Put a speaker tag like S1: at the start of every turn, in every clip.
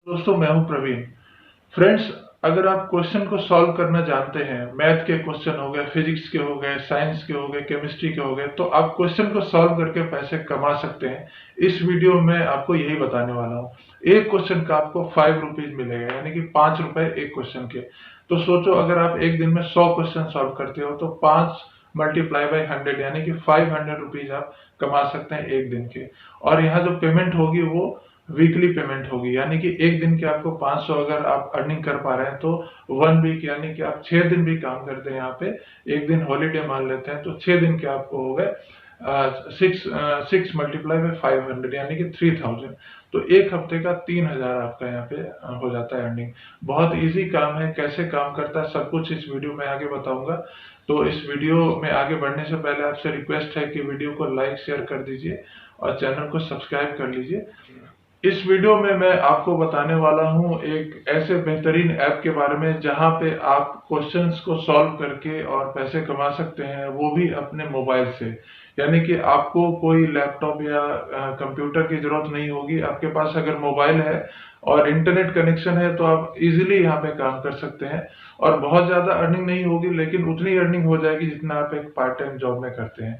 S1: दोस्तों मैं हूं प्रवीण। फ्रेंड्स, अगर आप क्वेश्चन को सॉल्व करना जानते हैं, मैथ के क्वेश्चन हो गए, फिजिक्स के हो गए, साइंस के हो गए, केमिस्ट्री के हो गए, तो आप क्वेश्चन को सॉल्व करके पैसे कमा सकते हैं। इस वीडियो में आपको यही बताने वाला हूं। एक क्वेश्चन का आपको 5 रुपीज मिलेगा, यानी कि 5 रुपए एक क्वेश्चन के। तो सोचो, अगर आप एक दिन में 100 क्वेश्चन सॉल्व करते हो तो 5 मल्टीप्लाई बाई 100 यानी कि 500 रुपीज आप कमा सकते हैं एक दिन के। और यहाँ जो पेमेंट होगी वो वीकली पेमेंट होगी, यानी कि एक दिन के आपको 500 अगर आप अर्निंग कर पा रहे हैं तो 1 वीक यानी कि आप 6 दिन भी काम करते हैं यहाँ पे, एक दिन हॉलीडे मान लेते हैं तो 6 दिन के आपको हो गए 6 मल्टीप्लाई बाई 500 यानी कि 3000। तो एक हफ्ते का 3000 आपका यहाँ पे हो जाता है अर्निंग। बहुत इजी काम है, कैसे काम करता है सब कुछ इस वीडियो में आगे बताऊंगा। तो इस वीडियो में आगे बढ़ने से पहले आपसे रिक्वेस्ट है कि वीडियो को लाइक शेयर कर दीजिए और चैनल को सब्सक्राइब कर लीजिए। इस वीडियो में मैं आपको बताने वाला हूं एक ऐसे बेहतरीन ऐप के बारे में जहां पे आप क्वेश्चंस को सॉल्व करके और पैसे कमा सकते हैं, वो भी अपने मोबाइल से। यानी कि आपको कोई लैपटॉप या कंप्यूटर की जरूरत नहीं होगी। आपके पास अगर मोबाइल है और इंटरनेट कनेक्शन है तो आप इजीली यहाँ पे काम कर सकते हैं। और बहुत ज्यादा अर्निंग नहीं होगी, लेकिन उतनी अर्निंग हो जाएगी जितना आप एक पार्ट टाइम जॉब में करते हैं।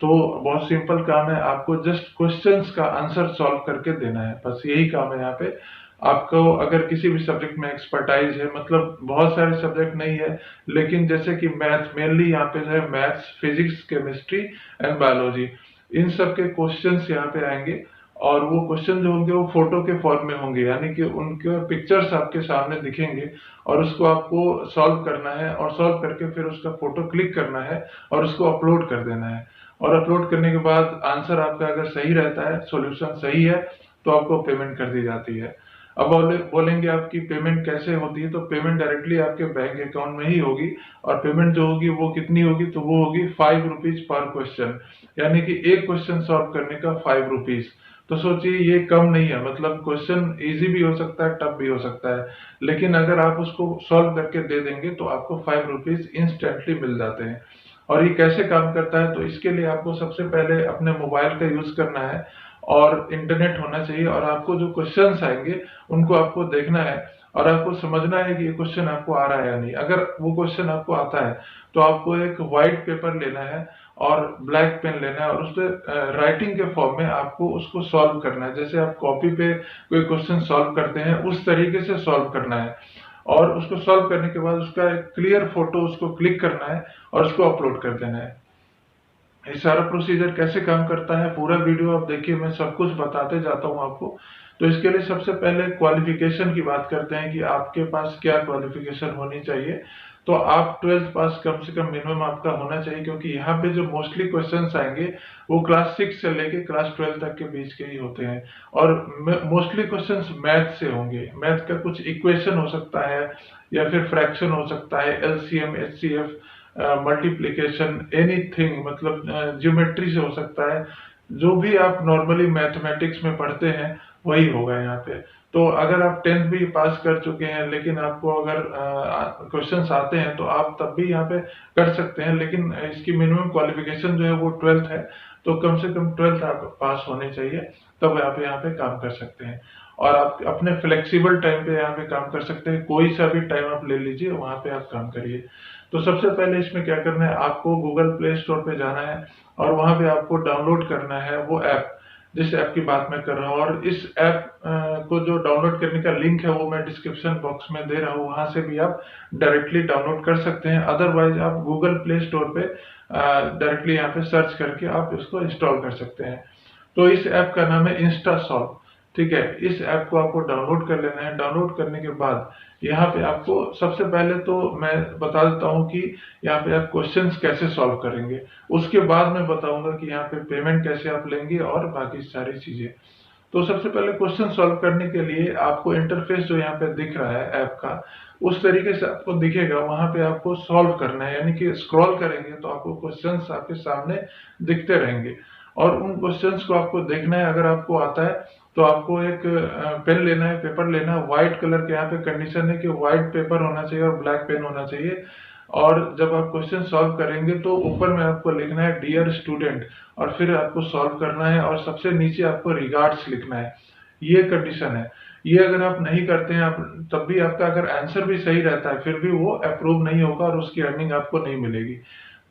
S1: तो बहुत सिंपल काम है, आपको जस्ट क्वेश्चंस का आंसर सॉल्व करके देना है, बस यही काम है यहाँ पे। आपको अगर किसी भी सब्जेक्ट में एक्सपर्टाइज है, मतलब बहुत सारे सब्जेक्ट नहीं है, लेकिन जैसे कि मैथ मेनली यहाँ पे है, maths, physics, chemistry and biology, इन सब के क्वेश्चंस यहाँ पे आएंगे। और वो क्वेश्चन जो होंगे वो फोटो के फॉर्म में होंगे, यानी कि उनके पिक्चर्स आपके सामने दिखेंगे और उसको आपको सॉल्व करना है और सॉल्व करके फिर उसका फोटो क्लिक करना है और उसको अपलोड कर देना है। और अपलोड करने के बाद आंसर आपका अगर सही रहता है, सॉल्यूशन सही है, तो आपको पेमेंट कर दी जाती है। अब बोलेंगे आपकी पेमेंट कैसे होती है, तो पेमेंट डायरेक्टली आपके बैंक अकाउंट में ही होगी। और पेमेंट जो होगी वो कितनी होगी, तो वो होगी 5 रुपीज पर क्वेश्चन, यानी कि एक क्वेश्चन सॉल्व करने का 5 रुपीज। तो सोचिए, ये कम नहीं है, मतलब क्वेश्चन इजी भी हो सकता है, टफ भी हो सकता है, लेकिन अगर आप उसको सॉल्व करके दे देंगे तो आपको 5 रुपीज इंस्टेंटली मिल जाते हैं। और ये कैसे काम करता है, तो इसके लिए आपको सबसे पहले अपने मोबाइल का यूज करना है और इंटरनेट होना चाहिए। और आपको जो क्वेश्चंस आएंगे उनको आपको देखना है और आपको समझना है कि ये क्वेश्चन आपको आ रहा है या नहीं। अगर वो क्वेश्चन आपको आता है तो आपको एक व्हाइट पेपर लेना है और ब्लैक पेन लेना है और उस पर राइटिंग के फॉर्म में आपको उसको सॉल्व करना है। जैसे आप कॉपी पे कोई क्वेश्चन सॉल्व करते हैं उस तरीके से सॉल्व करना है। और उसको सॉल्व करने के बाद उसका एक क्लियर फोटो उसको क्लिक करना है और उसको अपलोड कर देना है। ये सारा प्रोसीजर कैसे काम करता है पूरा वीडियो आप देखिए, मैं सब कुछ बताते जाता हूँ आपको। तो इसके लिए सबसे पहले क्वालिफिकेशन की बात करते हैं कि आपके पास क्या क्वालिफिकेशन होनी चाहिए। तो आप 12th पास कम से कम मिनिमम आपका होना चाहिए, क्योंकि यहाँ पे जो मोस्टली क्वेश्चंस आएंगे वो क्लास 6 से लेके क्लास 12 तक के बीच के ही होते हैं। और मोस्टली क्वेश्चंस मैथ से होंगे। मैथ का कुछ इक्वेशन हो सकता है या फिर फ्रैक्शन हो सकता है, एलसीएम, एचसीएफ, मल्टीप्लिकेशन, एनीथिंग, मतलब ज्योमेट्री से हो सकता है। जो भी आप नॉर्मली मैथमेटिक्स में पढ़ते हैं वही होगा यहाँ पे। तो अगर आप 10th भी पास कर चुके हैं लेकिन आपको अगर क्वेश्चंस आते हैं तो आप तब भी यहाँ पे कर सकते हैं, लेकिन इसकी मिनिमम क्वालिफिकेशन जो है वो 12th है। तो कम से कम 12th आप पास होने चाहिए, तब आप यहाँ पे काम कर सकते हैं। और आप अपने फ्लेक्सिबल टाइम पे यहाँ पे काम कर सकते हैं, कोई सा भी टाइम आप ले लीजिए, वहां पे आप काम करिए। तो सबसे पहले इसमें क्या करना है, आपको गूगल प्ले स्टोर पे जाना है और वहां पे आपको डाउनलोड करना है वो ऐप, जिस ऐप की बात मैं कर रहा हूँ। और इस ऐप को जो डाउनलोड करने का लिंक है वो मैं डिस्क्रिप्शन बॉक्स में दे रहा हूँ, वहां से भी आप डायरेक्टली डाउनलोड कर सकते हैं। अदरवाइज आप गूगल प्ले स्टोर पे डायरेक्टली यहाँ पे सर्च करके आप इसको इंस्टॉल कर सकते हैं। तो इस ऐप का नाम है इंस्टा सॉल्व। ठीक है, इस ऐप को आपको डाउनलोड कर लेना है। डाउनलोड करने के बाद यहाँ पे आपको सबसे पहले तो मैं बता देता हूँ कि यहाँ पे आप क्वेश्चंस कैसे सॉल्व करेंगे। उसके बाद मैं बताऊंगा कि यहाँ पे पेमेंट कैसे आप लेंगे और बाकी सारी चीजें। तो सबसे पहले क्वेश्चन सॉल्व करने के लिए आपको इंटरफेस जो यहाँ पे दिख रहा है ऐप का, उस तरीके से आपको दिखेगा। वहां पे आपको सॉल्व करना है, यानी कि स्क्रॉल करेंगे तो आपको क्वेश्चंस आपके सामने दिखते रहेंगे और उन क्वेश्चंस को आपको देखना है। अगर आपको आता है तो आपको एक पेन लेना है, पेपर लेना है। व्हाइट कलर के यहाँ पे कंडीशन है कि व्हाइट पेपर होना चाहिए और ब्लैक पेन होना चाहिए। और जब आप क्वेश्चन सॉल्व करेंगे तो ऊपर में आपको लिखना है डियर स्टूडेंट, और फिर आपको सॉल्व करना है और सबसे नीचे आपको रिगार्ड्स लिखना है। ये कंडीशन है। ये अगर आप नहीं करते हैं, आप तब भी आपका अगर आंसर भी सही रहता है, फिर भी वो अप्रूव नहीं होगा और उसकी अर्निंग आपको नहीं मिलेगी।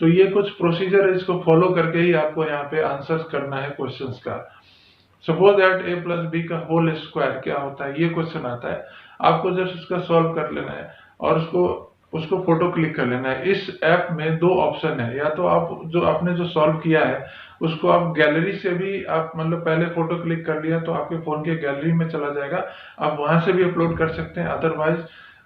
S1: तो ये कुछ प्रोसीजर है, इसको फॉलो करके ही आपको यहाँ पे आंसर्स करना है क्वेश्चंस का। Suppose that A plus B का होल स्क्वायर क्या होता है, ये क्वेश्चन आता है। आपको जस्ट उसका सॉल्व कर लेना है और उसको उसको फोटो क्लिक कर लेना है। इस ऐप में दो ऑप्शन है, या तो आप जो आपने जो सॉल्व किया है उसको आप गैलरी से भी, आप मतलब पहले फोटो क्लिक कर लिया तो आपके फोन के गैलरी में चला जाएगा, आप वहां से भी अपलोड कर सकते हैं। अदरवाइज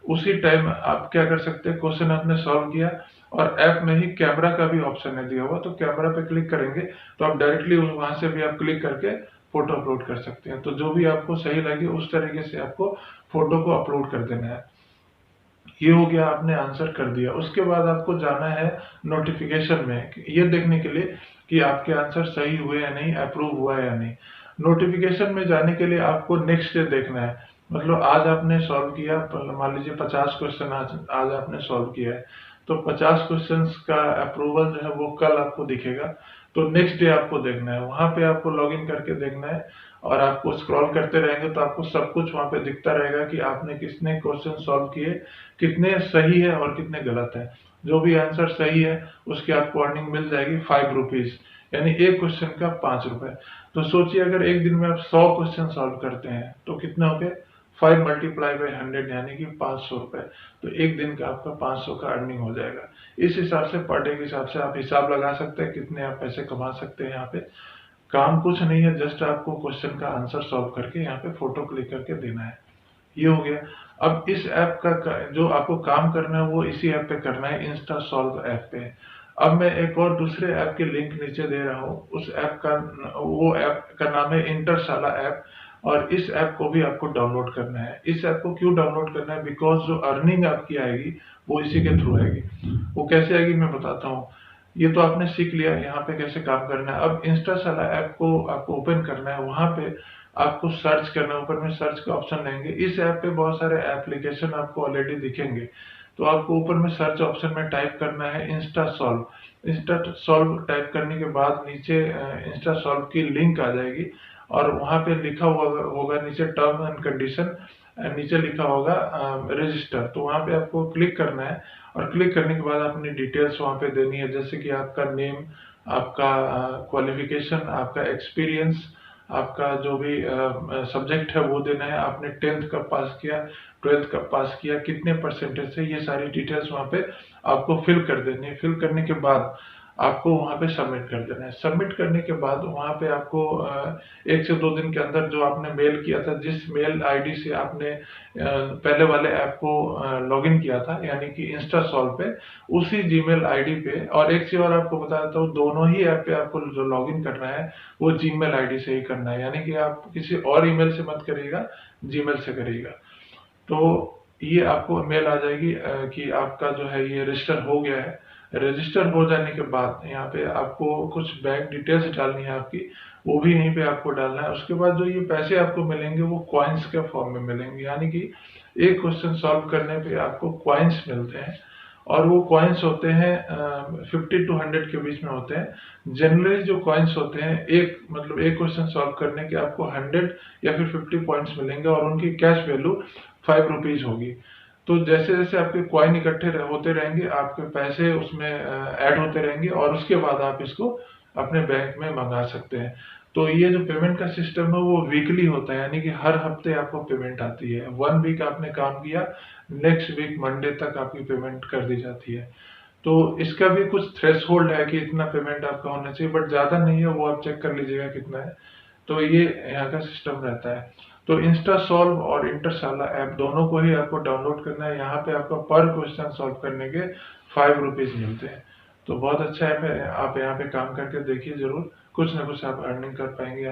S1: उसी टाइम आप क्या कर सकते हैं, क्वेश्चन आपने सॉल्व किया और ऐप में ही कैमरा का भी ऑप्शन है दिया हुआ, तो कैमरा पे क्लिक करेंगे तो आप डायरेक्टली वहां से भी आप क्लिक करके फोटो अपलोड कर सकते हैं। तो जो भी आपको सही लगे उस तरीके से आपको फोटो को अपलोड कर देना है। ये हो गया, आपने आंसर कर दिया। उसके बाद आपको जाना है नोटिफिकेशन में, ये देखने के लिए कि आपके आंसर सही हुए या नहीं, अप्रूव हुआ है या नहीं। नोटिफिकेशन में जाने के लिए आपको नेक्स्ट डे देखना है। मतलब आज आपने सॉल्व किया, मान लीजिए 50 क्वेश्चन आज आपने सॉल्व किया है, तो 50 क्वेश्चंस का अप्रूवल जो है वो कल आपको दिखेगा। तो नेक्स्ट डे आपको देखना है, वहां पे आपको लॉग इन करके देखना है और आपको स्क्रॉल करते रहेंगे तो आपको सब कुछ वहां पे दिखता रहेगा कि आपने कितने क्वेश्चन सॉल्व किए, कितने सही है और कितने गलत है। जो भी आंसर सही है उसकी आपको अर्निंग मिल जाएगी 5 रुपीज, यानी एक क्वेश्चन का 5 रुपए। तो सोचिए अगर एक दिन में आप 100 क्वेश्चन सॉल्व करते हैं तो कितना हो गया, 5 मल्टीप्लाई बाई 100 यानी कि 500 रुपए। तो एक दिन का आपका 500 का अर्निंग हो जाएगा। इस हिसाब से पर डे के हिसाब से आप हिसाब लगा सकते हैं कितने आप पैसे कमा सकते हैं। यहाँ पे काम कुछ नहीं है, जस्ट आपको क्वेश्चन का आंसर सॉल्व करके यहाँ पे फोटो क्लिक करके देना है। ये हो गया। अब इस ऐप का जो आपको काम करना है वो इसी ऐप पे करना है, इंस्टा सॉल्व ऐप पे। अब मैं एक और दूसरे ऐप की लिंक नीचे दे रहा हूँ, उस ऐप का, वो ऐप का नाम है इंटरशाला ऐप, और इस ऐप को भी आपको डाउनलोड करना है। इस ऐप को क्यों डाउनलोड करना है, बिकॉज जो अर्निंग आपकी आएगी वो इसी के थ्रू आएगी। वो कैसे आएगी मैं बताता हूँ। ये तो आपने सीख लिया यहाँ पे कैसे काम करना है। अब इंस्टाशाला ऐप को आपको ओपन करना है, वहां पे आपको सर्च करना है, ऊपर में सर्च का ऑप्शन लेंगे। इस ऐप पे बहुत सारे एप्लीकेशन आपको ऑलरेडी दिखेंगे, तो आपको ऊपर में सर्च ऑप्शन में टाइप करना है Insta solve. Insta solve type करने के बाद नीचे इंस्टा सॉल्व की लिंक आ जाएगी और वहां पे लिखा हुआ होगा नीचे टर्म एंड कंडीशन, नीचे लिखा होगा रजिस्टर। तो वहां पे आपको क्लिक करना है और क्लिक करने के बाद अपनी डिटेल्स वहां पे देनी है, जैसे कि आपका नेम, आपका क्वालिफिकेशन, आपका एक्सपीरियंस, आपका जो भी सब्जेक्ट है वो देना है, आपने 10th कब पास किया, 12th कब पास किया, कितने परसेंटेज से, ये सारी डिटेल्स वहां पे आपको फिल कर देनी है। फिल करने के बाद आपको वहां पे सबमिट कर देना है। सबमिट करने के बाद वहां पे आपको 1 से 2 दिन के अंदर जो आपने मेल किया था, जिस मेल आईडी से आपने पहले वाले ऐप को लॉगिन किया था, यानी कि इंस्टा सॉल्व पे, उसी जीमेल आईडी पे, और एक चीज और आपको बता देता हूँ, दोनों ही ऐप पे आपको जो लॉगिन करना है वो जीमेल आईडी से ही करना है, यानी कि आप किसी और ईमेल से मत करिएगा, जीमेल से करिएगा। तो ये आपको मेल आ जाएगी कि आपका जो है ये रजिस्टर हो गया है। रजिस्टर हो जाने के बाद यहाँ पे आपको कुछ बैंक डिटेल्स डालनी है आपकी, वो भी यहीं पे आपको डालना है। उसके बाद जो ये पैसे आपको मिलेंगे वो कॉइन्स के फॉर्म में मिलेंगे, यानी कि एक क्वेश्चन सॉल्व करने पे आपको कॉइन्स मिलते हैं, और वो कॉइन्स होते हैं 50 to 100 के बीच में होते हैं। जनरली जो कॉइन्स होते हैं, एक मतलब एक क्वेश्चन सॉल्व करने के आपको 100 या फिर 50 पॉइंट्स मिलेंगे और उनकी कैश वैल्यू 5 रुपीज होगी। तो जैसे जैसे आपके कॉइन इकट्ठे होते रहेंगे, आपके पैसे उसमें ऐड होते रहेंगे और उसके बाद आप इसको अपने बैंक में मंगा सकते हैं। तो ये जो पेमेंट का सिस्टम है वो वीकली होता है, यानी कि हर हफ्ते आपको पेमेंट आती है। 1 वीक आपने काम किया, नेक्स्ट वीक मंडे तक आपकी पेमेंट कर दी जाती है। तो इसका भी कुछ थ्रेशोल्ड है कि इतना पेमेंट आपका होना चाहिए, बट ज्यादा नहीं है, वो आप चेक कर लीजिएगा कितना है। तो ये यहाँ का सिस्टम रहता है। तो इंस्टा सॉल्व और इंटरशाला ऐप दोनों को ही आपको डाउनलोड करना है। यहाँ पे आपको पर क्वेश्चन सॉल्व करने के 5 रुपीज मिलते हैं। तो बहुत अच्छा ऐप है, आप यहाँ पे काम करके देखिए, जरूर कुछ ना कुछ आप अर्निंग कर पाएंगे।